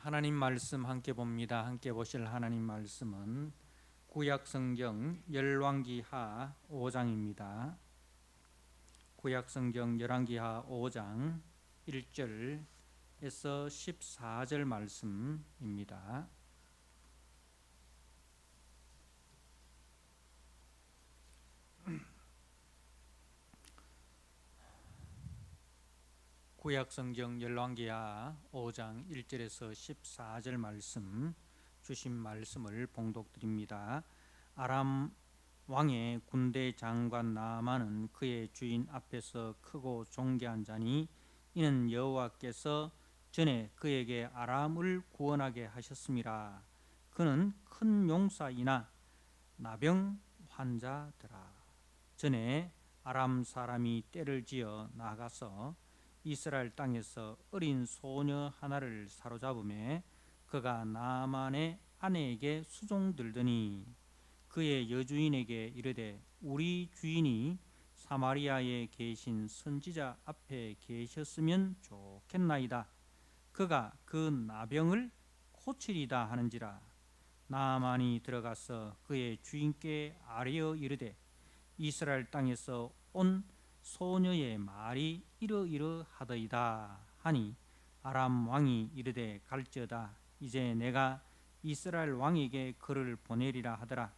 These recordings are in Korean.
하나님 말씀 함께 봅니다. 함께 보실 하나님 말씀은 구약성경 열왕기하 5장입니다. 구약성경 열왕기하 5장 1절에서 14절 말씀입니다. 구약성경 열왕기하 5장 1절에서 14절 말씀, 주신 말씀을 봉독드립니다. 아람 왕의 군대 장관 나아만은 그의 주인 앞에서 크고 존귀한 자니 이는 여호와께서 전에 그에게 아람을 구원하게 하셨음이라. 그는 큰 용사이나 나병 환자더라. 전에 아람 사람이 떼를 지어 나가서 이스라엘 땅에서 어린 소녀 하나를 사로잡음에 그가 나아만의 아내에게 수종들더니 그의 여주인에게 이르되 우리 주인이 사마리아에 계신 선지자 앞에 계셨으면 좋겠나이다. 그가 그 나병을 고치리다 하는지라. 나아만이 들어가서 그의 주인께 아뢰어 이르되 이스라엘 땅에서 온 소녀의 말이 이러이러하더이다 하니 아람 왕이 이르되 갈지어다. 이제 내가 이스라엘 왕에게 그를 보내리라 하더라.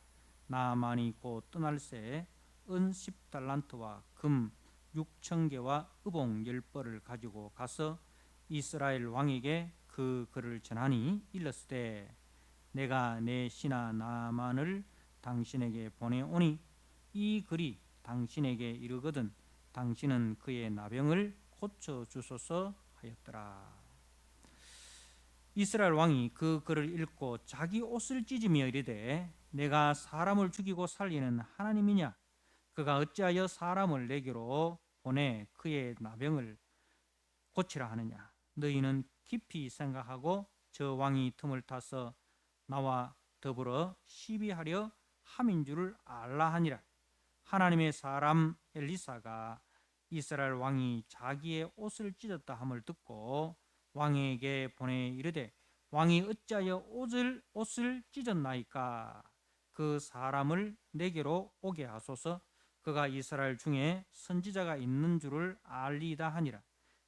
나아만이 곧 떠날새 은 10달란트와 금 6,000개와 의복 10벌을 가지고 가서 이스라엘 왕에게 그 글을 전하니 일렀으되 내가 내 신하 나아만을 당신에게 보내오니 이 글이 당신에게 이르거든 당신은 그의 나병을 고쳐주소서 하였더라. 이스라엘 왕이 그 글을 읽고 자기 옷을 찢으며 이르되 내가 사람을 죽이고 살리는 하나님이냐? 그가 어찌하여 사람을 내게로 보내 그의 나병을 고치라 하느냐? 너희는 깊이 생각하고 저 왕이 틈을 타서 나와 더불어 시비하려 함인 줄을 알라 하니라. 하나님의 사람 엘리사가 이스라엘 왕이 자기의 옷을 찢었다 함을 듣고 왕에게 보내 이르되 왕이 어찌하여 옷을 찢었나이까? 그 사람을 내게로 오게 하소서. 그가 이스라엘 중에 선지자가 있는 줄을 알리이다 하니라.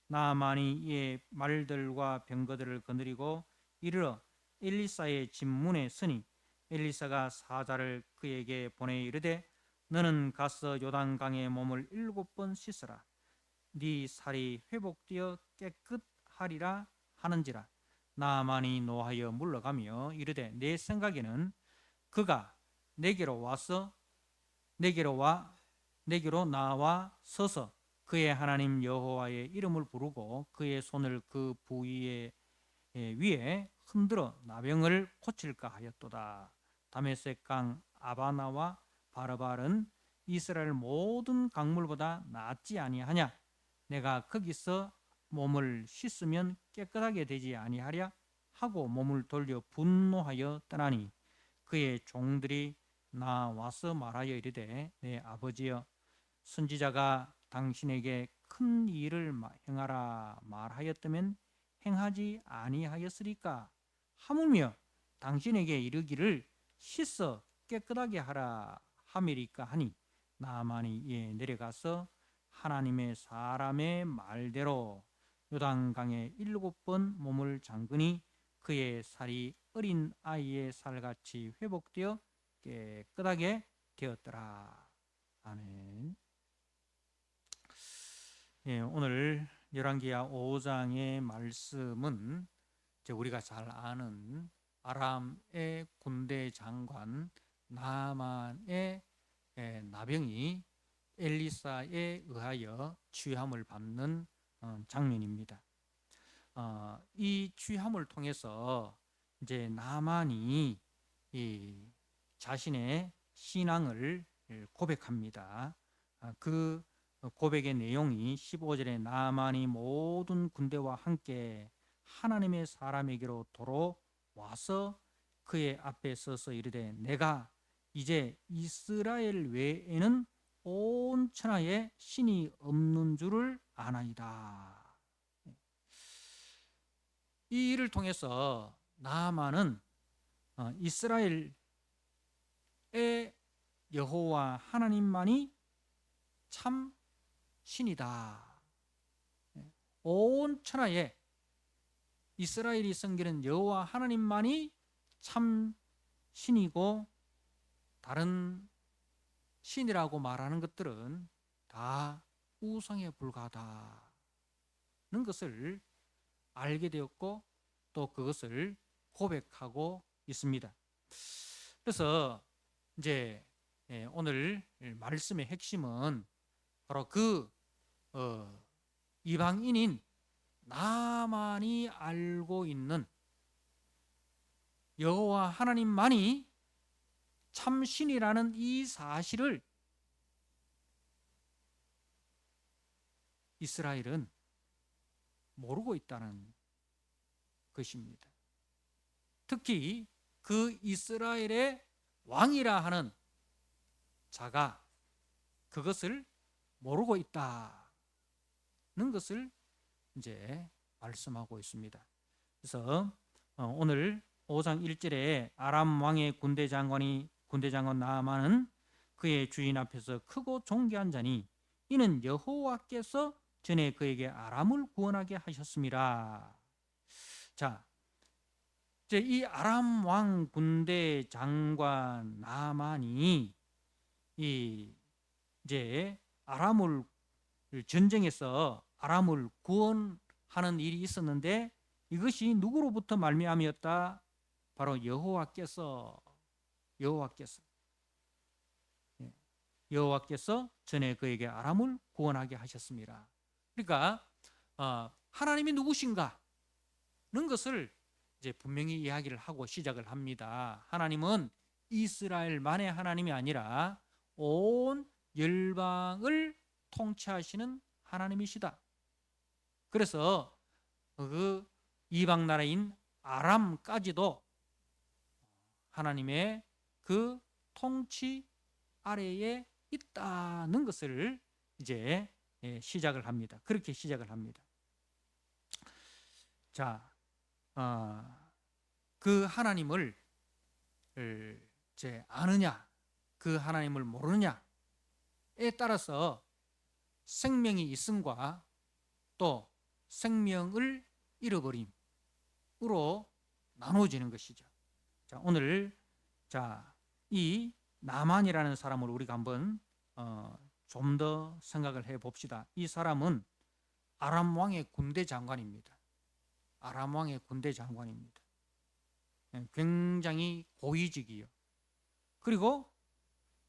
나아만이 이에 말들과 병거들을 거느리고 이르러 엘리사의 집문에 서니 엘리사가 사자를 그에게 보내 이르되 너는 가서 요단강에 몸을 7번 씻으라. 네 살이 회복되어 깨끗하리라 하는지라. 나아만이 노하여 물러가며 이르되 내 생각에는 그가 내게로 나와 서서 그의 하나님 여호와의 이름을 부르고 그의 손을 그 부위에 위에 흔들어 나병을 고칠까 하였도다. 다메섹 강 아바나와 바르발은 이스라엘 모든 강물보다 낫지 아니하냐? 내가 거기서 몸을 씻으면 깨끗하게 되지 아니하랴? 하고 몸을 돌려 분노하여 떠나니 그의 종들이 나와서 말하여 이르되 내 아버지여 선지자가 당신에게 큰 일을 행하라 말하였다면 행하지 아니하였으리까? 하물며 당신에게 이르기를 씻어 깨끗하게 하라 함이리까 하니 나아만이 이에 내려가서 하나님의 사람의 말대로 요단강에 7번 몸을 잠그니 그의 살이 어린 아이의 살같이 회복되어 깨끗하게 되었더라. 아멘. 오늘 열왕기하 5장의 말씀은 우리가 잘 아는 아람의 군대 장관 나아만의 나병이 엘리사에 의하여 취함을 받는 장면입니다. 이 취함을 통해서 이제 나아만이 자신의 신앙을 고백합니다. 그 고백의 내용이 15절에 나아만이 모든 군대와 함께 하나님의 사람에게로 도로 와서 그의 앞에 서서 이르되 내가 이제 이스라엘 외에는 온 천하에 신이 없는 줄을 아나이다. 이 일을 통해서 나아만은 이스라엘의 여호와 하나님만이 참 신이다. 온 천하에 이스라엘이 섬기는 여호와 하나님만이 참 신이고 다른 신이라고 말하는 것들은 다 우상에 불과하다는 것을 알게 되었고 또 그것을 고백하고 있습니다. 그래서 이제 오늘 말씀의 핵심은 바로 그 이방인인 나만이 알고 있는 여호와 하나님만이 참신이라는 이 사실을 이스라엘은 모르고 있다는 것입니다. 특히 그 이스라엘의 왕이라 하는 자가 그것을 모르고 있다는 것을 이제 말씀하고 있습니다. 그래서 오늘 5장 1절에 아람 왕의 군대 장관 나아만은 그의 주인 앞에서 크고 존귀한 자니 이는 여호와께서 전에 그에게 아람을 구원하게 하셨습니다. 자, 이제 이 아람 왕 군대 장관 나아만이 이제 아람을 전쟁에서 아람을 구원하는 일이 있었는데 이것이 누구로부터 말미암았다? 바로 여호와께서 전에 그에게 아람을 구원하게 하셨습니다. 그러니까 하나님이 누구신가는 것을 이제 분명히 이야기를 하고 시작을 합니다. 하나님은 이스라엘만의 하나님이 아니라 온 열방을 통치하시는 하나님이시다. 그래서 그 이방 나라인 아람까지도 하나님의 그 통치 아래에 있다는 것을 이제 시작을 합니다. 그렇게 시작을 합니다. 자, 그 하나님을 이제 아느냐, 그 하나님을 모르느냐에 따라서 생명이 있음과 또 생명을 잃어버림으로 나누어지는 것이죠. 자, 오늘 이 나만이라는 사람을 우리가 한번 좀 더 생각을 해 봅시다. 이 사람은 아람 왕의 군대 장관입니다. 아람 왕의 군대 장관입니다. 굉장히 고위직이요. 그리고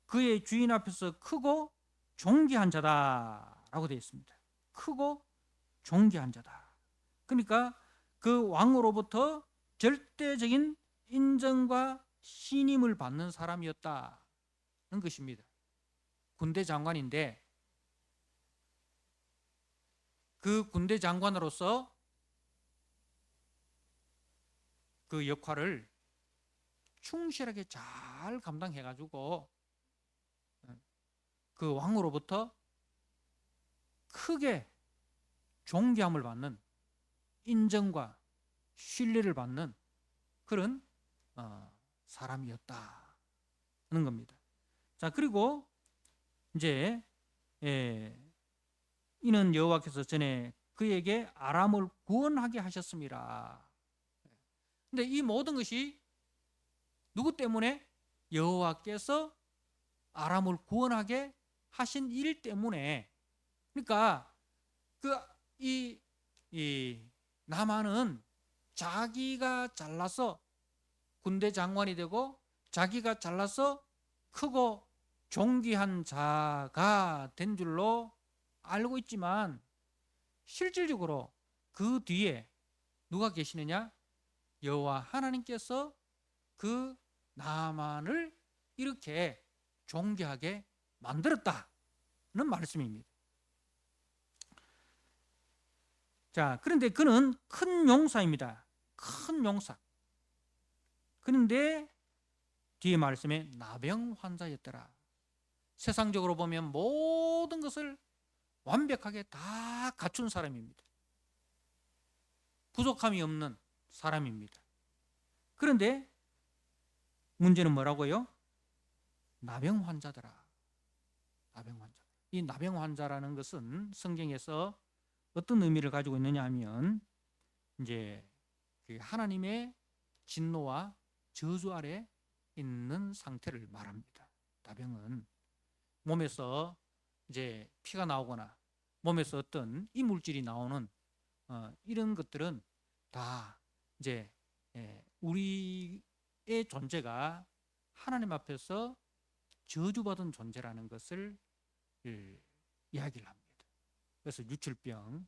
그의 주인 앞에서 크고 존귀한 자다라고 되어 있습니다. 크고 존귀한 자다. 그러니까 그 왕으로부터 절대적인 인정과 신임을 받는 사람이었다는 것입니다. 군대 장관인데 그 군대 장관으로서 그 역할을 충실하게 잘 감당해가지고 그 왕으로부터 크게 존귀함을 받는, 인정과 신뢰를 받는 그런 사람이었다는 겁니다. 자, 그리고 이제 이는 여호와께서 전에 그에게 아람을 구원하게 하셨습니다. 근데 이 모든 것이 누구 때문에? 여호와께서 아람을 구원하게 하신 일 때문에. 그러니까 이 나만은 자기가 잘나서 군대 장관이 되고 자기가 잘나서 크고 존귀한 자가 된 줄로 알고 있지만 실질적으로 그 뒤에 누가 계시느냐? 여호와 하나님께서 그 나만을 이렇게 존귀하게 만들었다는 말씀입니다. 자, 그런데 그는 큰 용사입니다. 큰 용사. 그런데 뒤에 말씀에 나병 환자였더라. 세상적으로 보면 모든 것을 완벽하게 다 갖춘 사람입니다. 부족함이 없는 사람입니다. 그런데 문제는 뭐라고요? 나병 환자더라. 나병 환자. 이 나병 환자라는 것은 성경에서 어떤 의미를 가지고 있느냐 하면 이제 그 하나님의 진노와 저주 아래 있는 상태를 말합니다. 나병은 몸에서 이제 피가 나오거나 몸에서 어떤 이물질이 나오는 이런 것들은 다 이제 우리의 존재가 하나님 앞에서 저주받은 존재라는 것을 이야기를 합니다. 그래서 유출병,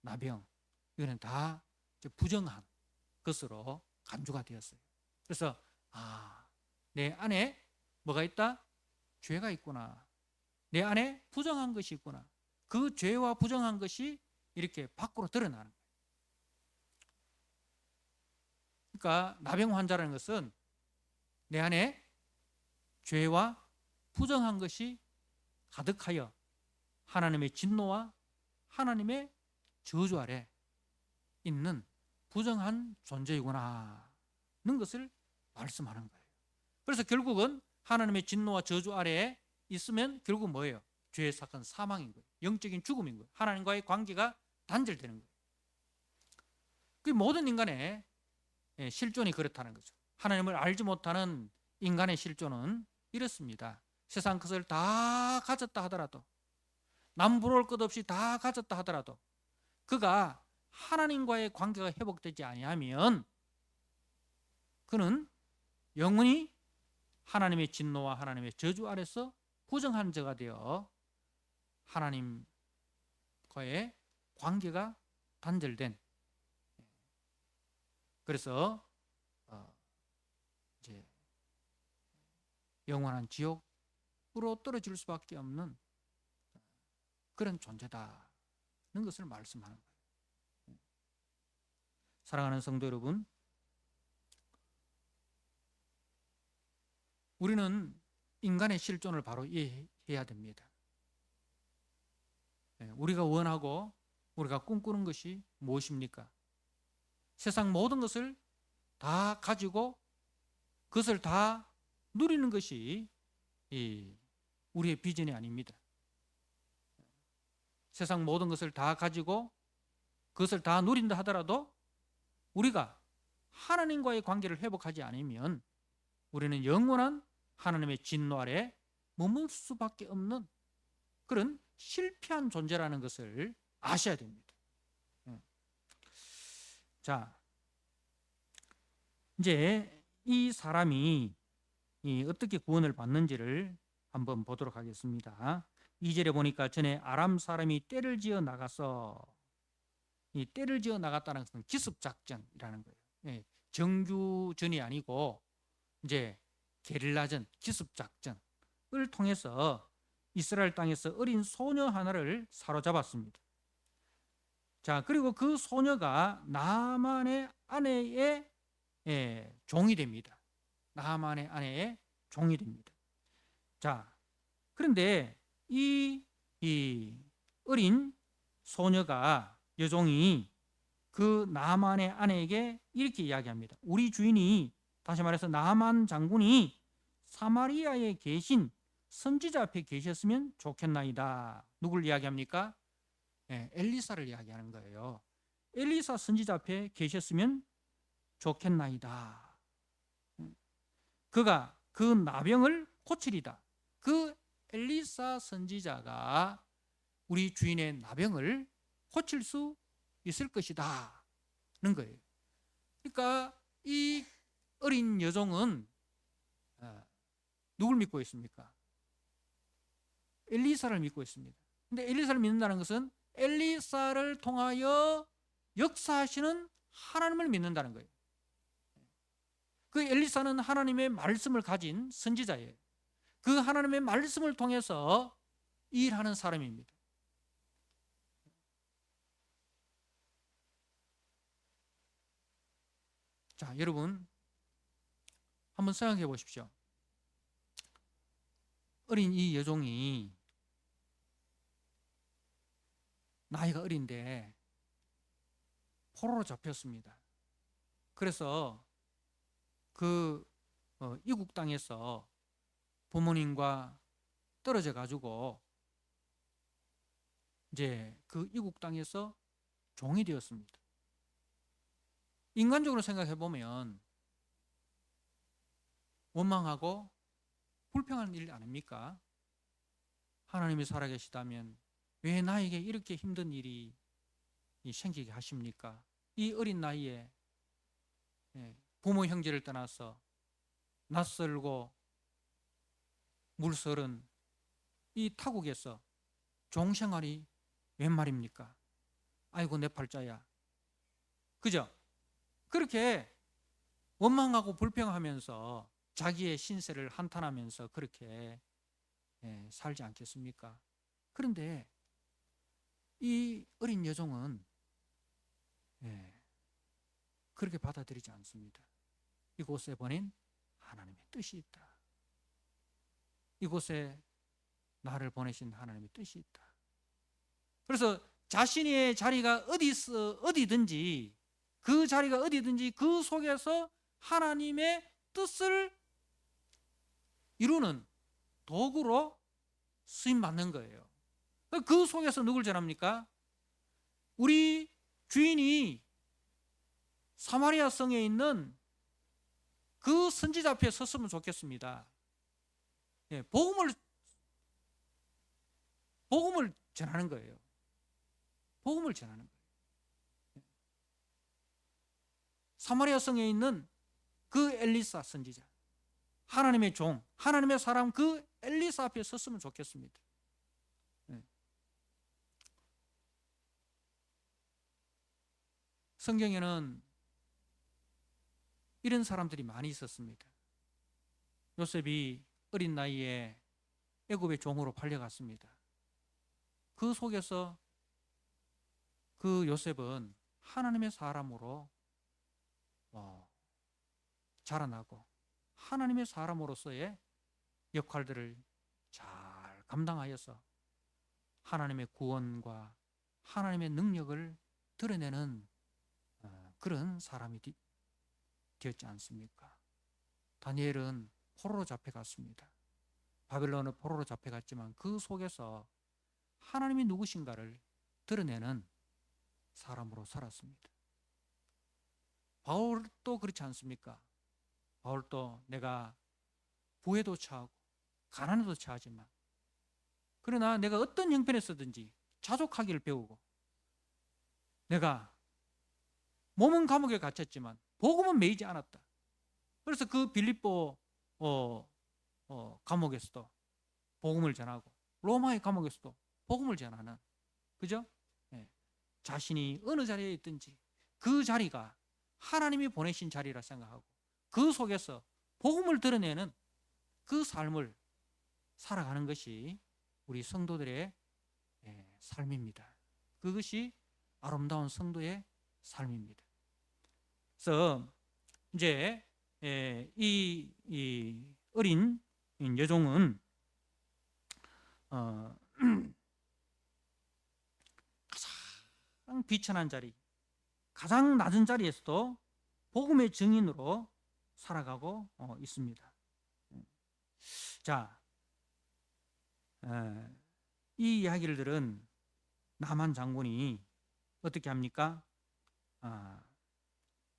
나병 이거는 다 부정한 것으로 간주가 되었어요. 그래서 내 안에 뭐가 있다? 죄가 있구나. 내 안에 부정한 것이 있구나. 그 죄와 부정한 것이 이렇게 밖으로 드러나는 거예요. 그러니까 나병 환자라는 것은 내 안에 죄와 부정한 것이 가득하여 하나님의 진노와 하나님의 저주 아래 있는 부정한 존재이구나 하는 것을 말씀하는 거예요. 그래서 결국은 하나님의 진노와 저주 아래에 있으면 결국 뭐예요? 죄의 사건, 사망인 거예요. 영적인 죽음인 거예요. 하나님과의 관계가 단절되는 거예요. 그 모든 인간의 실존이 그렇다는 거죠. 하나님을 알지 못하는 인간의 실존은 이렇습니다. 세상 것을 다 가졌다 하더라도, 남부러울 것 없이 다 가졌다 하더라도 그가 하나님과의 관계가 회복되지 아니하면 그는 영원히 하나님의 진노와 하나님의 저주 아래서 부정한 자가 되어 하나님과의 관계가 단절된, 그래서 이제 영원한 지옥으로 떨어질 수밖에 없는 그런 존재다는 것을 말씀하는 거예요. 사랑하는 성도 여러분, 우리는 인간의 실존을 바로 이해해야 됩니다. 우리가 원하고 우리가 꿈꾸는 것이 무엇입니까? 세상 모든 것을 다 가지고 그것을 다 누리는 것이 우리의 비전이 아닙니다. 세상 모든 것을 다 가지고 그것을 다 누린다 하더라도 우리가 하나님과의 관계를 회복하지 않으면 우리는 영원한 하나님의 진노 아래 머물 수밖에 없는 그런 실패한 존재라는 것을 아셔야 됩니다. 자, 이제 이 사람이 어떻게 구원을 받는지를 한번 보도록 하겠습니다. 2절에 보니까 전에 아람 사람이 떼를 지어 나가서, 이 떼를 지어 나갔다는 것은 기습작전이라는 거예요. 정규전이 아니고 이제 게릴라전, 기습작전을 통해서 이스라엘 땅에서 어린 소녀 하나를 사로잡았습니다. 자, 그리고 그 소녀가 나만의 아내의 종이 됩니다. 나만의 아내의 종이 됩니다. 자, 그런데 이 어린 소녀가, 여종이 그 나만의 아내에게 이렇게 이야기합니다. 우리 주인이, 다시 말해서 나만 장군이 사마리아에 계신 선지자 앞에 계셨으면 좋겠나이다. 누굴 이야기합니까? 엘리사를 이야기하는 거예요. 엘리사 선지자 앞에 계셨으면 좋겠나이다. 그가 그 나병을 고치리다. 그 엘리사 선지자가 우리 주인의 나병을 고칠 수 있을 것이다 는 거예요. 그러니까 이 어린 여종은 누굴 믿고 있습니까? 엘리사를 믿고 있습니다. 근데 엘리사를 믿는다는 것은 엘리사를 통하여 역사하시는 하나님을 믿는다는 거예요. 그 엘리사는 하나님의 말씀을 가진 선지자예요. 그 하나님의 말씀을 통해서 일하는 사람입니다. 자, 여러분 한번 생각해 보십시오. 어린 이 여종이 나이가 어린데 포로로 잡혔습니다. 그래서 그 이국 땅에서 부모님과 떨어져 가지고 이제 그 이국 땅에서 종이 되었습니다. 인간적으로 생각해 보면 원망하고 불평하는 일 아닙니까? 하나님이 살아계시다면 왜 나에게 이렇게 힘든 일이 생기게 하십니까? 이 어린 나이에 부모 형제를 떠나서 낯설고 물설은 이 타국에서 종생활이 웬 말입니까? 아이고 내 팔자야. 그죠? 그렇게 원망하고 불평하면서 자기의 신세를 한탄하면서 그렇게 살지 않겠습니까? 그런데 이 어린 여종은 그렇게 받아들이지 않습니다. 이곳에 보낸 하나님의 뜻이 있다. 이곳에 나를 보내신 하나님의 뜻이 있다. 그래서 자신의 자리가 어디든지 그 자리가 어디든지 그 속에서 하나님의 뜻을 이루는 도구로 쓰임받는 거예요. 그 속에서 누굴 전합니까? 우리 주인이 사마리아 성에 있는 그 선지자 앞에 섰으면 좋겠습니다. 복음을 전하는 거예요. 복음을 전하는 거예요. 사마리아 성에 있는 그 엘리사 선지자, 하나님의 종, 하나님의 사람 그 엘리사 앞에 섰으면 좋겠습니다. 성경에는 이런 사람들이 많이 있었습니다. 요셉이 어린 나이에 애굽의 종으로 팔려갔습니다. 그 속에서 그 요셉은 하나님의 사람으로 자라나고 하나님의 사람으로서의 역할들을 잘 감당하여서 하나님의 구원과 하나님의 능력을 드러내는 그런 사람이 되었지 않습니까? 다니엘은 포로로 잡혀갔습니다. 바벨론의 포로로 잡혀갔지만 그 속에서 하나님이 누구신가를 드러내는 사람으로 살았습니다. 바울도 그렇지 않습니까? 바울도 내가 부에도 처하고 가난에도 처하지만 그러나 내가 어떤 형편에서든지 자족하기를 배우고 내가 몸은 감옥에 갇혔지만 복음은 매이지 않았다. 그래서 그 빌립보 감옥에서도 복음을 전하고 로마의 감옥에서도 복음을 전하는, 그죠? 자신이 어느 자리에 있든지 그 자리가 하나님이 보내신 자리라 생각하고 그 속에서 복음을 드러내는 그 삶을 살아가는 것이 우리 성도들의 삶입니다. 그것이 아름다운 성도의 삶입니다. 그래서 이제 이 어린 여종은 가장 비천한 자리, 가장 낮은 자리에서도 복음의 증인으로 살아가고 있습니다. 자, 이 이야기를 들은 나만 장군이 어떻게 합니까?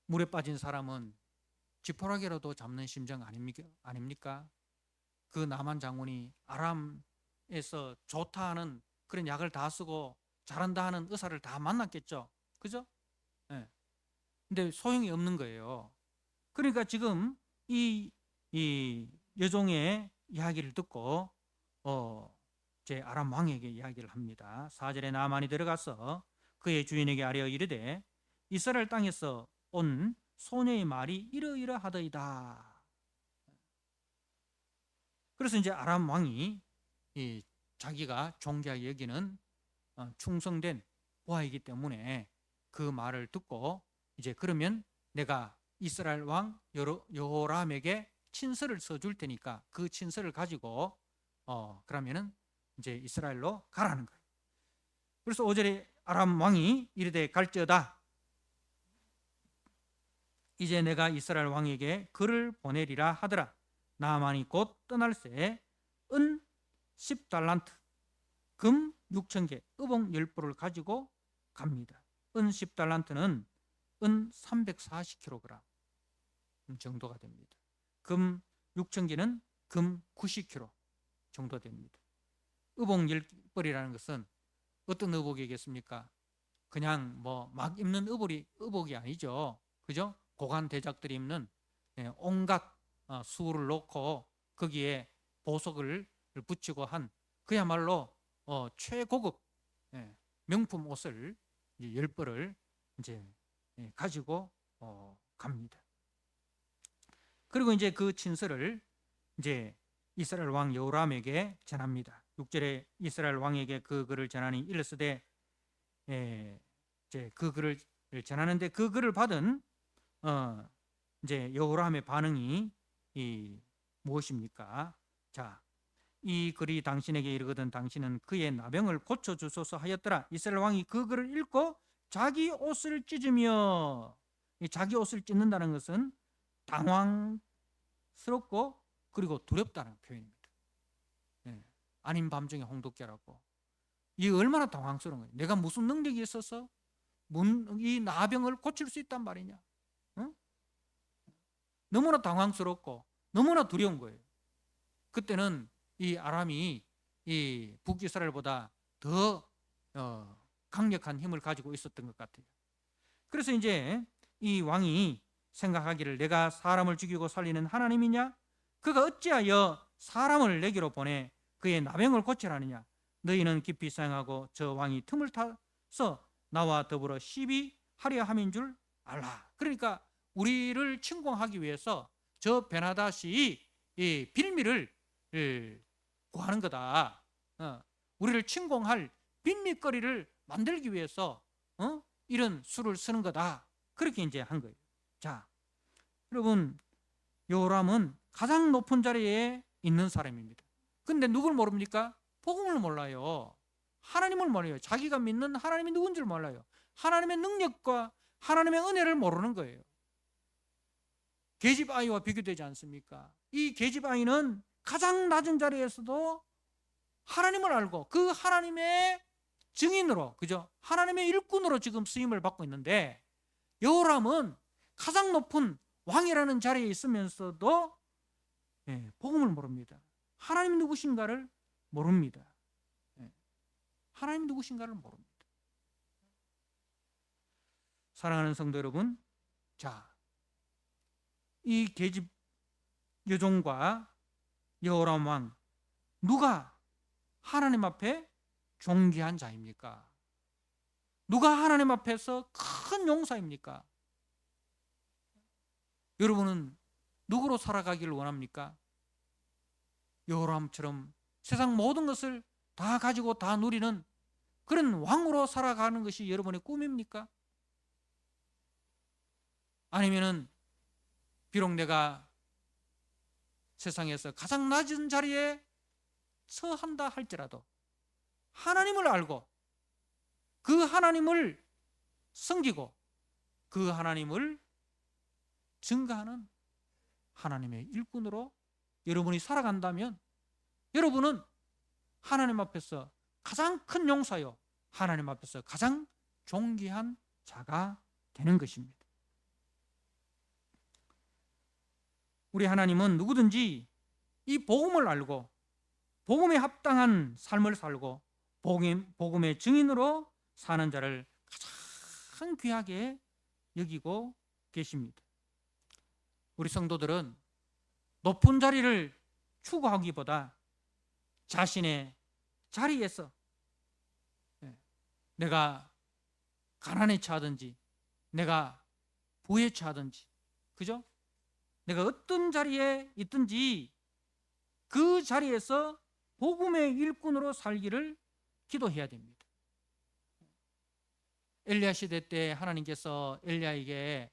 물에 빠진 사람은 지푸라기라도 잡는 심정 아닙니까? 그 나만 장군이 아람에서 좋다 하는 그런 약을 다 쓰고 잘한다 하는 의사를 다 만났겠죠. 그죠? 근데 소용이 없는 거예요. 그러니까 지금 이 여종의 이야기를 듣고 제 아람 왕에게 이야기를 합니다. 4절에 나만이 들어가서 그의 주인에게 아뢰어 이르되 이스라엘 땅에서 온 소녀의 말이 이러이러하더이다. 그래서 이제 아람 왕이 자기가 존귀하게 여기는 충성된 보아이기 때문에 그 말을 듣고 이제 그러면 내가 이스라엘 왕 여호람에게 친서를 써줄 테니까 그 친서를 가지고 그러면은 이제 이스라엘로 가라는 거예요. 그래서 5절에 아람 왕이 이르되 갈지어다 이제 내가 이스라엘 왕에게 글을 보내리라 하더라. 나만이 곧 떠날새 은 10달란트, 금 6,000개, 의복 10보를 가지고 갑니다. 은 10달란트는 은 340kg 정도가 됩니다. 금 6,000개는 금 90kg 정도 됩니다. 의복 10벌이라는 것은 어떤 의복이겠습니까? 그냥 뭐 막 입는 의복이 아니죠. 그죠? 고관 대작들이 입는 온갖 수를 놓고 거기에 보석을 붙이고 한 그야말로 최고급 명품 옷을 10벌을 이제 가지고 갑니다. 그리고 이제 그 친서를 이제 이스라엘 왕 여호람에게 전합니다. 6절에 이스라엘 왕에게 그 글을 전하니 이르시되, 이제 그 글을 전하는데 그 글을 받은 이제 여호람의 반응이 무엇입니까? 자, 이 글이 당신에게 이르거든 당신은 그의 나병을 고쳐 주소서 하였더라. 이스라엘 왕이 그 글을 읽고 자기 옷을 찢으며, 자기 옷을 찢는다는 것은 당황스럽고 그리고 두렵다는 표현입니다. 아닌 밤중에 홍두깨라고. 이 얼마나 당황스러운 거예요. 내가 무슨 능력이 있어서 이 나병을 고칠 수 있단 말이냐. 응? 너무나 당황스럽고 너무나 두려운 거예요. 그때는 이 아람이 이 북이스라엘보다 더 강력한 힘을 가지고 있었던 것 같아요. 그래서 이제 이 왕이 생각하기를 내가 사람을 죽이고 살리는 하나님이냐? 그가 어찌하여 사람을 내게로 보내 그의 나병을 고치라느냐? 너희는 깊이 생각하고 저 왕이 틈을 타서 나와 더불어 시비하려 함인 줄 알라. 그러니까 우리를 침공하기 위해서 저 베나다시 이 빌미를 구하는 거다. 우리를 침공할 빌미거리를 만들기 위해서 이런 수를 쓰는 거다. 그렇게 이제 한 거예요. 자, 여러분, 요람은 가장 높은 자리에 있는 사람입니다. 근데 누굴 모릅니까? 복음을 몰라요. 하나님을 몰라요. 자기가 믿는 하나님이 누군지를 몰라요. 하나님의 능력과 하나님의 은혜를 모르는 거예요. 계집 아이와 비교되지 않습니까? 이 계집 아이는 가장 낮은 자리에서도 하나님을 알고 그 하나님의 증인으로, 그죠? 하나님의 일꾼으로 지금 쓰임을 받고 있는데, 여호람은 가장 높은 왕이라는 자리에 있으면서도 복음을 모릅니다. 하나님 누구신가를 모릅니다. 하나님 누구신가를 모릅니다. 사랑하는 성도 여러분, 자, 이 계집 여종과 여호람 왕, 누가 하나님 앞에 존귀한 자입니까? 누가 하나님 앞에서 큰 용사입니까? 여러분은 누구로 살아가기를 원합니까? 여호람처럼 세상 모든 것을 다 가지고 다 누리는 그런 왕으로 살아가는 것이 여러분의 꿈입니까? 아니면은 비록 내가 세상에서 가장 낮은 자리에 처한다 할지라도 하나님을 알고 그 하나님을 섬기고 그 하나님을 증거하는 하나님의 일꾼으로 여러분이 살아간다면 여러분은 하나님 앞에서 가장 큰 용사요, 하나님 앞에서 가장 존귀한 자가 되는 것입니다. 우리 하나님은 누구든지 이 복음을 알고 복음에 합당한 삶을 살고 복음의 증인으로 사는 자를 가장 귀하게 여기고 계십니다. 우리 성도들은 높은 자리를 추구하기보다 자신의 자리에서 내가 가난에 처하든지 내가 부에 처하든지, 그죠? 내가 어떤 자리에 있든지 그 자리에서 복음의 일꾼으로 살기를 기도해야 됩니다. 엘리야 시대 때 하나님께서 엘리야에게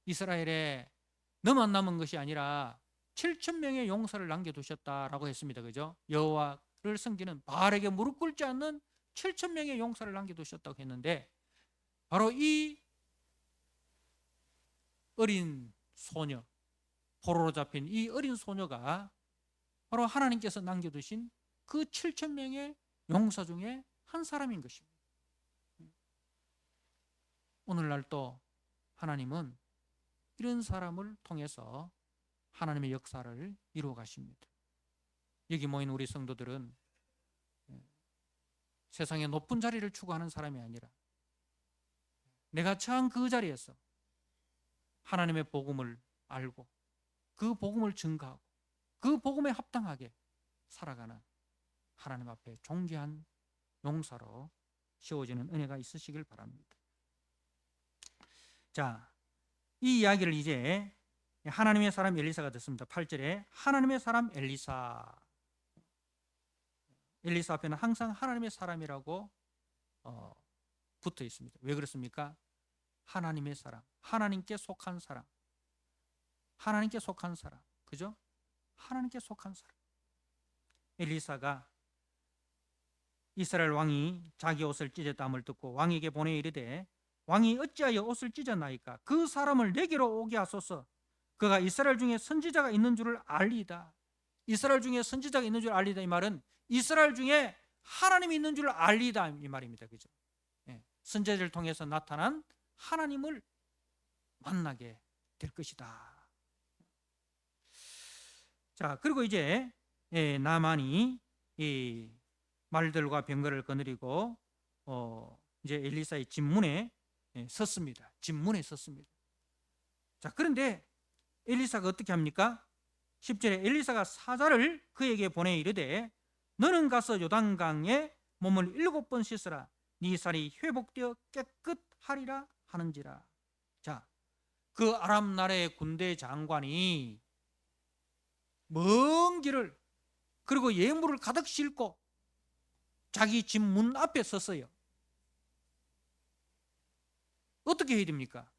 이스라엘에 너만 남은 것이 아니라 7,000명의 용사를 남겨두셨다라고 했습니다. 그죠? 여호와를 섬기는 바알에게 무릎 꿇지 않는 7,000명의 용사를 남겨두셨다고 했는데, 바로 이 어린 소녀, 포로로 잡힌 이 어린 소녀가 바로 하나님께서 남겨두신 그 7천 명의 용사 중에 한 사람인 것입니다. 오늘날 또 하나님은 이런 사람을 통해서 하나님의 역사를 이루어 가십니다. 여기 모인 우리 성도들은 세상의 높은 자리를 추구하는 사람이 아니라 내가 처한 그 자리에서 하나님의 복음을 알고 그 복음을 증거하고 그 복음에 합당하게 살아가는 하나님 앞에 존귀한 용사로 세워지는 은혜가 있으시길 바랍니다. 자, 이 이야기를 이제 하나님의 사람 엘리사가 듣습니다. 8절에 하나님의 사람 엘리사. 엘리사 앞에는 항상 하나님의 사람이라고 붙어 있습니다. 왜 그렇습니까? 하나님의 사람, 하나님께 속한 사람, 하나님께 속한 사람, 그죠? 하나님께 속한 사람. 엘리사가 이스라엘 왕이 자기 옷을 찢었다함을 듣고 왕에게 보내 이르되 왕이 어찌하여 옷을 찢었나이까? 그 사람을 내게로 오게 하소서. 그가 이스라엘 중에 선지자가 있는 줄을 알리이다. 이스라엘 중에 선지자가 있는 줄 알리다, 이 말은 이스라엘 중에 하나님이 있는 줄 알리다, 이 말입니다. 그죠? 선지자를 통해서 나타난 하나님을 만나게 될 것이다. 자, 그리고 이제 나만이 이 말들과 병거를 거느리고 이제 엘리사의 진문에 섰습니다. 진문에 섰습니다. 자, 그런데 엘리사가 어떻게 합니까? 10절에 엘리사가 사자를 그에게 보내 이르되 너는 가서 요단강에 몸을 7번 씻으라. 네 살이 회복되어 깨끗하리라 하는지라. 자, 그 아람 나라의 군대 장관이 먼 길을 그리고 예물을 가득 싣고 자기 집 문 앞에 섰어요. 어떻게 해야 됩니까?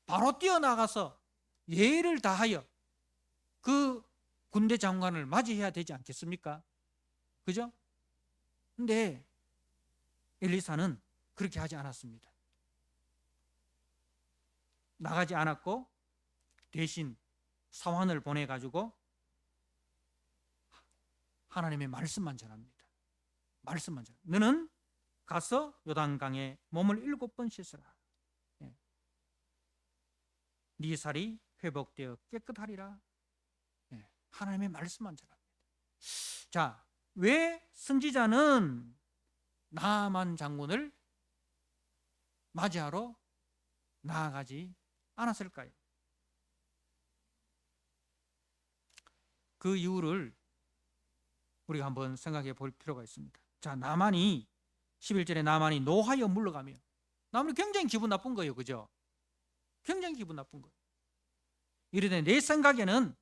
바로 뛰어나가서 예를 다하여 그 군대 장관을 맞이해야 되지 않겠습니까? 그죠? 근데 엘리사는 그렇게 하지 않았습니다. 나가지 않았고 대신 사환을 보내가지고 하나님의 말씀만 전합니다. 말씀만 전합니다. 너는 가서 요단강에 몸을 7번 씻으라. 네 살이 회복되어 깨끗하리라. 하나님의 말씀만 전합니다. 자, 왜 선지자는 나만 장군을 맞이하러 나아가지 않았을까요? 그 이유를 우리가 한번 생각해 볼 필요가 있습니다. 자, 나만이 11절에 나만이 노하여 물러가며, 나만이 굉장히 기분 나쁜 거예요. 그죠? 굉장히 기분 나쁜 거예요. 이르되 내 생각에는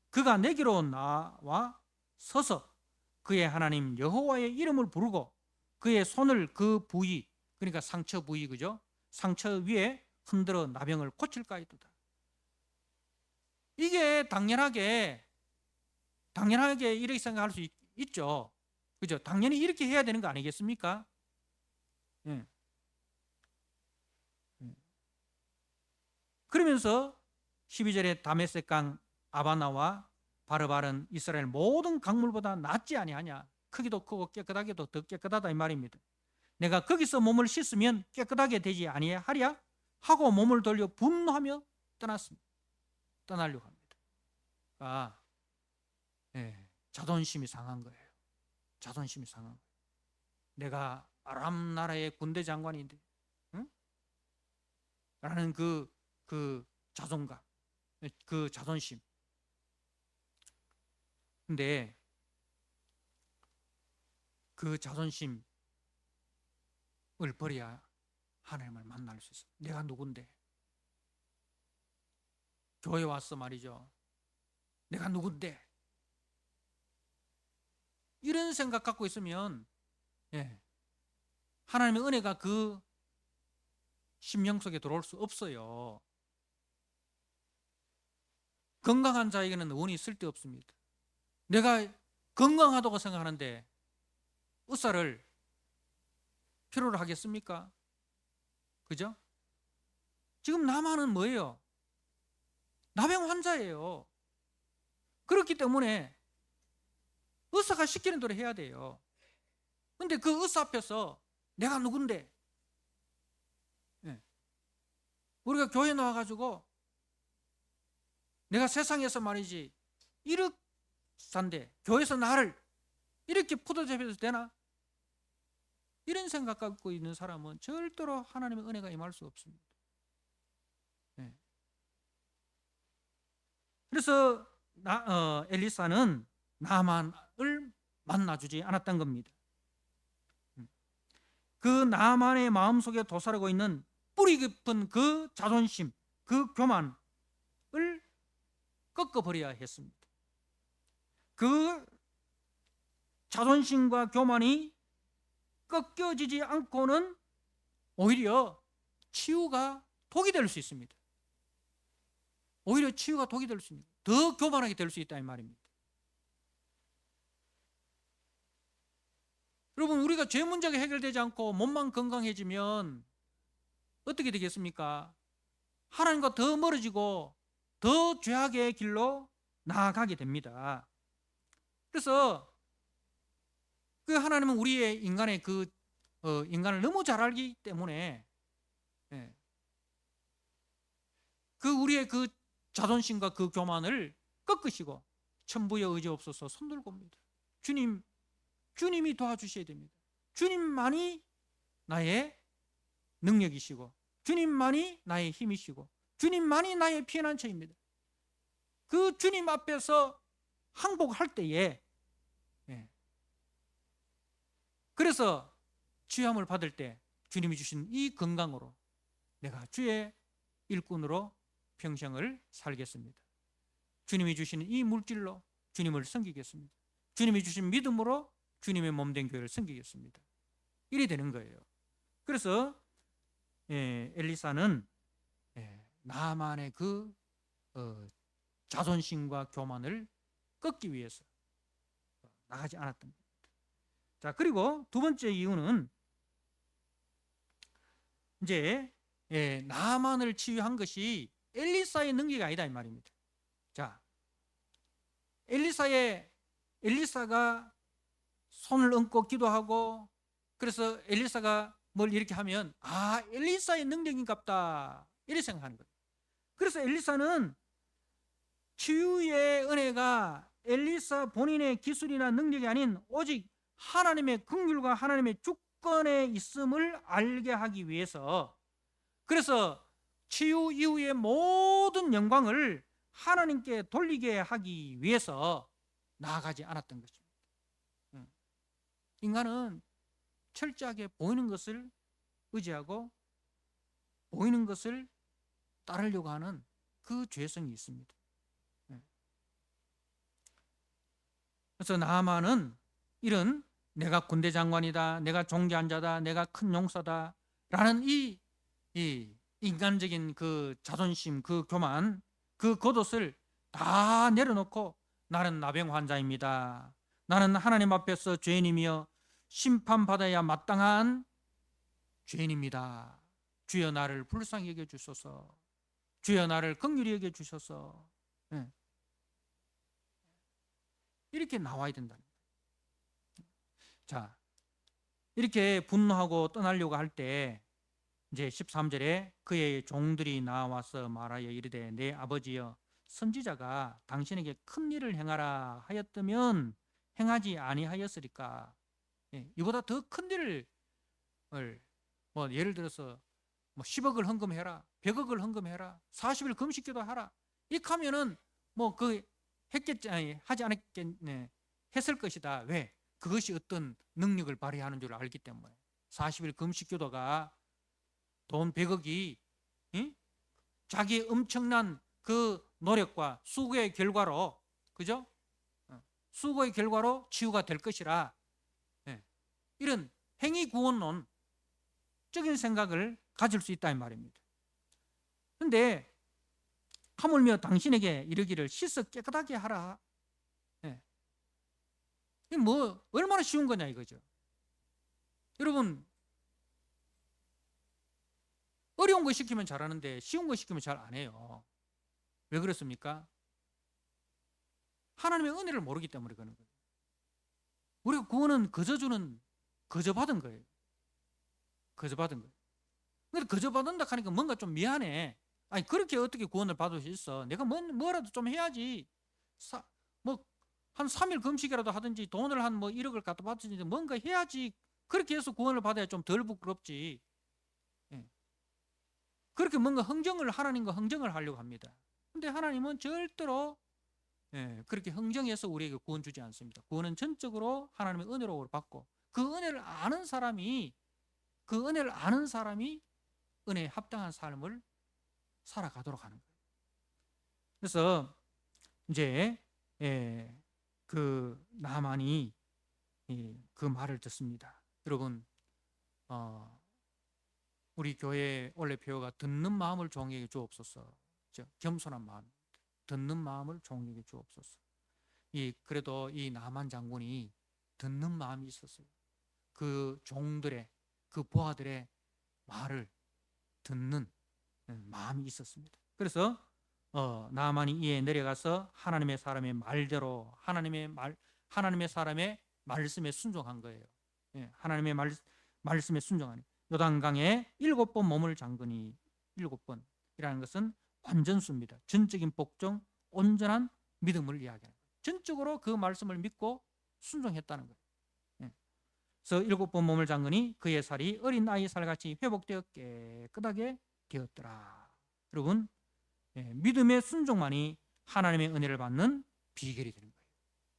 그가 내게로 나와 서서 그의 하나님 여호와의 이름을 부르고 그의 손을 그 부위, 그러니까 상처 부위, 그죠? 상처 위에 흔들어 나병을 고칠까이도다. 이게 당연하게 이렇게 생각할 수 있죠. 그죠? 당연히 이렇게 해야 되는 거 아니겠습니까? 예. 그러면서 12절에 다메섹강 아바나와 바르바른 이스라엘 모든 강물보다 낫지 아니하냐. 크기도 크고 깨끗하게도 더 깨끗하다, 이 말입니다. 내가 거기서 몸을 씻으면 깨끗하게 되지 아니하랴 하고 몸을 돌려 분노하며 떠났습니다. 떠나려고 합니다. 자존심이 상한 거예요. 자존심이 상한 거예요. 내가 아람 나라의 군대 장관인데, 응? 라는 그 자존감, 그 자존심. 근데 그 자존심을 버려야 하나님을 만날 수 있어요. 내가 누군데? 교회 와서 말이죠. 내가 누군데? 이런 생각 갖고 있으면 하나님의 은혜가 그 심령 속에 들어올 수 없어요. 건강한 자에게는 원이 쓸데없습니다. 내가 건강하다고 생각하는데 의사를 필요로 하겠습니까? 그죠? 지금 나만은 뭐예요? 나병 환자예요. 그렇기 때문에 의사가 시키는 대로 해야 돼요. 근데 그 의사 앞에서 내가 누군데? 예. 우리가 교회 나와가지고 내가 세상에서 말이지 1억 산데 교회에서 나를 이렇게 포도잡혀도 되나? 이런 생각 갖고 있는 사람은 절대로 하나님의 은혜가 임할 수 없습니다. 예. 그래서 엘리사는 나만을 만나주지 않았던 겁니다. 그 나만의 마음속에 도사리고 있는 뿌리 깊은 그 자존심, 그 교만을 꺾어버려야 했습니다. 그 자존심과 교만이 꺾여지지 않고는 오히려 치유가 독이 될 수 있습니다. 오히려 치유가 독이 될 수 있습니다. 더 교만하게 될 수 있다 이 말입니다. 여러분, 우리가 죄 문제가 해결되지 않고 몸만 건강해지면 어떻게 되겠습니까? 하나님과 더 멀어지고 더 죄악의 길로 나아가게 됩니다. 그래서 그 하나님은 우리의 인간의 인간을 너무 잘 알기 때문에 그 우리의 그 자존심과 그 교만을 꺾으시고 천부여 의지 없어서 손 들고 옵니다. 주님이 도와주셔야 됩니다. 주님만이 나의 능력이시고 주님만이 나의 힘이시고 주님만이 나의 피난처입니다. 그 주님 앞에서 항복할 때에 그래서 취함을 받을 때 주님이 주신 이 건강으로 내가 주의 일꾼으로 평생을 살겠습니다. 주님이 주시는 이 물질로 주님을 섬기겠습니다. 주님이 주신 믿음으로 주님의 몸된 교회를 섬기겠습니다. 이래 되는 거예요. 그래서 엘리사는 나만의 그 자존심과 교만을 꺾기 위해서 나가지 않았던 겁니다. 자, 그리고 두 번째 이유는 이제 나만을 치유한 것이 엘리사의 능력이 아니다 이 말입니다. 자, 엘리사가 손을 얹고 기도하고 그래서 엘리사가 뭘 이렇게 하면 엘리사의 능력인갑다 이렇게 생각하는 거예요. 그래서 엘리사는 치유의 은혜가 엘리사 본인의 기술이나 능력이 아닌 오직 하나님의 긍휼과 하나님의 주권에 있음을 알게 하기 위해서 그래서 치유 이후의 모든 영광을 하나님께 돌리게 하기 위해서 나아가지 않았던 것입니다. 인간은 철저하게 보이는 것을 의지하고 보이는 것을 따르려고 하는 그 죄성이 있습니다. 그래서 나아만은 이런 내가 군대 장관이다, 내가 종교한 자다, 내가 큰 용사다 라는 이 인간적인 그 자존심, 그 교만, 그 겉옷을 다 내려놓고 나는 나병 환자입니다. 나는 하나님 앞에서 죄인이며 심판받아야 마땅한 죄인입니다. 주여 나를 불쌍히 여겨주소서. 주여 나를 긍휼히 여겨주소서. 이렇게 나와야 된다. 자, 이렇게 분노하고 떠나려고 할 때 이제 13절에 그의 종들이 나와서 말하여 이르되 내 아버지여 선지자가 당신에게 큰 일을 행하라 하였다면 행하지 아니하였으리까. 이보다 더 큰 일을 뭐 예를 들어서 뭐 10억을 헌금해라, 100억을 헌금해라, 40일 금식기도 하라. 이렇게 하면은 뭐 하지 않았겠네 했을 것이다. 왜? 그것이 어떤 능력을 발휘하는 줄 알기 때문에. 40일 금식기도가 돈 100억이 자기의 엄청난 그 노력과 수고의 결과로, 그죠? 수고의 결과로 치유가 될 것이라 이런 행위구원론적인 생각을 가질 수 있다 이 말입니다. 그런데 하물며 당신에게 이르기를 씻어 깨끗하게 하라. 이게 뭐 얼마나 쉬운 거냐 이거죠. 여러분, 어려운 거 시키면 잘하는데 쉬운 거 시키면 잘 안 해요. 왜 그렇습니까? 하나님의 은혜를 모르기 때문에 그러는 거예요. 우리가 구원은 거저 주는, 거저 받은 거예요. 거저 받은 거예요. 근데 거저 받는다 하니까 뭔가 좀 미안해. 아니 그렇게 어떻게 구원을 받을 수 있어? 내가 뭐라도 좀 해야지. 뭐 한 3일 금식이라도 하든지 돈을 한 뭐 1억을 갖다 받든지 뭔가 해야지. 그렇게 해서 구원을 받아야 좀 덜 부끄럽지. 예. 그렇게 뭔가 하나님과 흥정을 하려고 합니다. 근데 하나님은 절대로 그렇게 흥정해서 우리에게 구원 주지 않습니다. 구원은 전적으로 하나님의 은혜로 받고 그 은혜를 아는 사람이 은혜에 합당한 삶을 살아가도록 하는 거예요. 그래서 이제 그 나만이 그 말을 듣습니다. 여러분, 우리 교회 원래 표어가 듣는 마음을 종에게 주옵소서. 겸손한 마음, 듣는 마음을 종에게 주옵소서. 그래도 이 나만 장군이 듣는 마음이 있었어요. 그 종들의, 그 부하들의 말을 듣는 마음이 있었습니다. 그래서 나만이 이에 내려가서 하나님의 사람의 말대로 하나님의 사람의 말씀에 순종한 거예요. 하나님의 말씀에 순종하는 요단강에 7번 몸을 잠그니 7번이라는 것은 완전수입니다. 전적인 복종, 온전한 믿음을 이야기하는 거예요. 전적으로 그 말씀을 믿고 순종했다는 거예요. 그래서 7번 몸을 잠그니 그의 살이 어린 아이 살같이 회복되어 깨끗하게 되었더라. 여러분, 믿음의 순종만이 하나님의 은혜를 받는 비결이 되는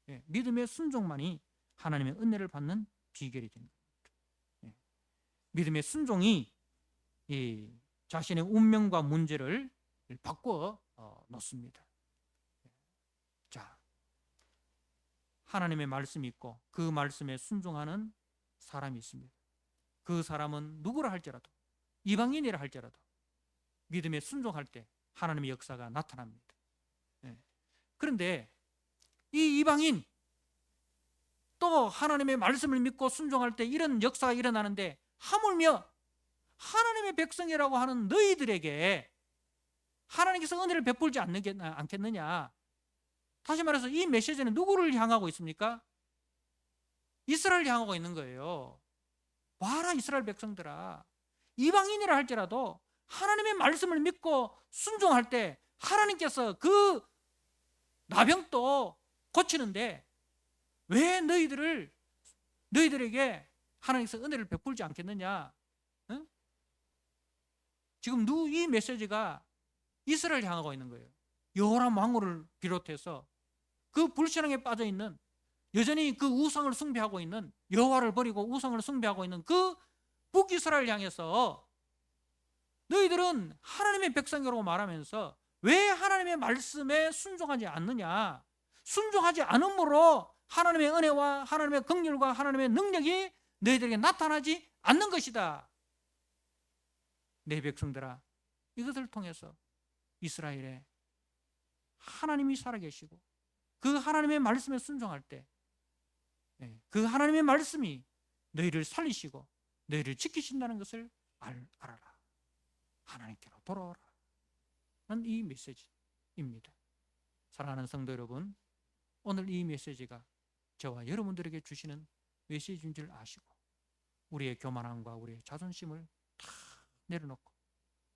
거예요. 믿음의 순종만이 하나님의 은혜를 받는 비결이 되는 거예요. 믿음의 순종이 자신의 운명과 문제를 바꾸어 놓습니다. 자, 하나님의 말씀이 있고 그 말씀에 순종하는 사람이 있습니다. 그 사람은 누구라 할지라도, 이방인이라 할지라도 믿음에 순종할 때 하나님의 역사가 나타납니다. 그런데 이 이방인 또 하나님의 말씀을 믿고 순종할 때 이런 역사가 일어나는데 하물며 하나님의 백성이라고 하는 너희들에게 하나님께서 은혜를 베풀지 않겠느냐. 다시 말해서 이 메시지는 누구를 향하고 있습니까? 이스라엘을 향하고 있는 거예요. 봐라 이스라엘 백성들아, 이방인이라 할지라도 하나님의 말씀을 믿고 순종할 때 하나님께서 그 나병도 고치는데 왜 너희들에게 하나님께서 은혜를 베풀지 않겠느냐? 응? 지금 이 메시지가 이스라엘 향하고 있는 거예요. 여호람 왕후를 비롯해서 그 불신앙에 빠져 있는, 여전히 그 우상을 숭배하고 있는, 여호와를 버리고 우상을 숭배하고 있는 그 북이스라엘 향해서 너희들은 하나님의 백성이라고 말하면서 왜 하나님의 말씀에 순종하지 않느냐? 순종하지 않으므로 하나님의 은혜와 하나님의 긍휼과 하나님의 능력이 너희들에게 나타나지 않는 것이다. 내 백성들아, 이것을 통해서 이스라엘에 하나님이 살아계시고 그 하나님의 말씀에 순종할 때 그 하나님의 말씀이 너희를 살리시고 너희를 지키신다는 것을 알아라. 하나님께로 돌아오라. 는 이 메시지입니다. 사랑하는 성도 여러분, 오늘 이 메시지가 저와 여러분들에게 주시는 메시지인 줄 아시고 우리의 교만함과 우리의 자존심을 다 내려놓고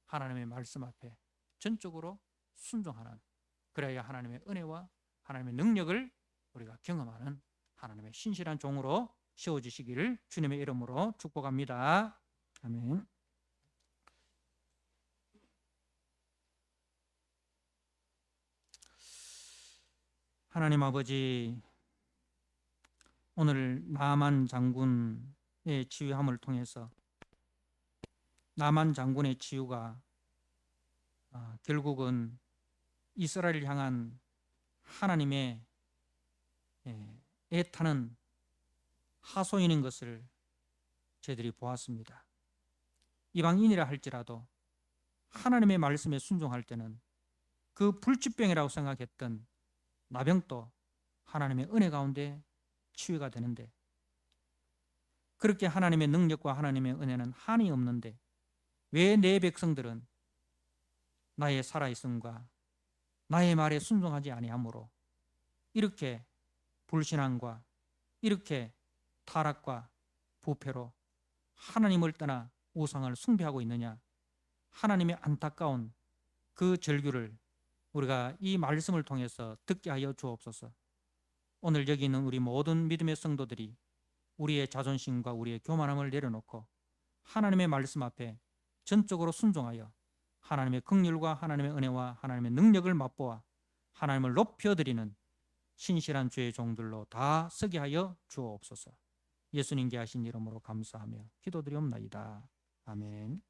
하나님의 말씀 앞에 전적으로 순종하는, 그래야 하나님의 은혜와 하나님의 능력을 우리가 경험하는 하나님의 신실한 종으로 세워지시기를 주님의 이름으로 축복합니다. 아멘. 하나님 아버지, 오늘 나만 장군의 치유함을 통해서 나만 장군의 치유가 결국은 이스라엘을 향한 하나님의 애타는 하소인인 것을 저희들이 보았습니다. 이방인이라 할지라도 하나님의 말씀에 순종할 때는 그 불치병이라고 생각했던 나병도 하나님의 은혜 가운데 치유가 되는데, 그렇게 하나님의 능력과 하나님의 은혜는 한이 없는데 왜 내 백성들은 나의 살아있음과 나의 말에 순종하지 아니하므로 이렇게 불신앙과 이렇게 타락과 부패로 하나님을 떠나 우상을 숭배하고 있느냐? 하나님의 안타까운 그 절규를 우리가 이 말씀을 통해서 듣게 하여 주옵소서. 오늘 여기 있는 우리 모든 믿음의 성도들이 우리의 자존심과 우리의 교만함을 내려놓고 하나님의 말씀 앞에 전적으로 순종하여 하나님의 긍휼과 하나님의 은혜와 하나님의 능력을 맛보아 하나님을 높여드리는 신실한 주의 종들로 다 서게 하여 주옵소서. 예수님께 하신 이름으로 감사하며 기도드리옵나이다. 아멘.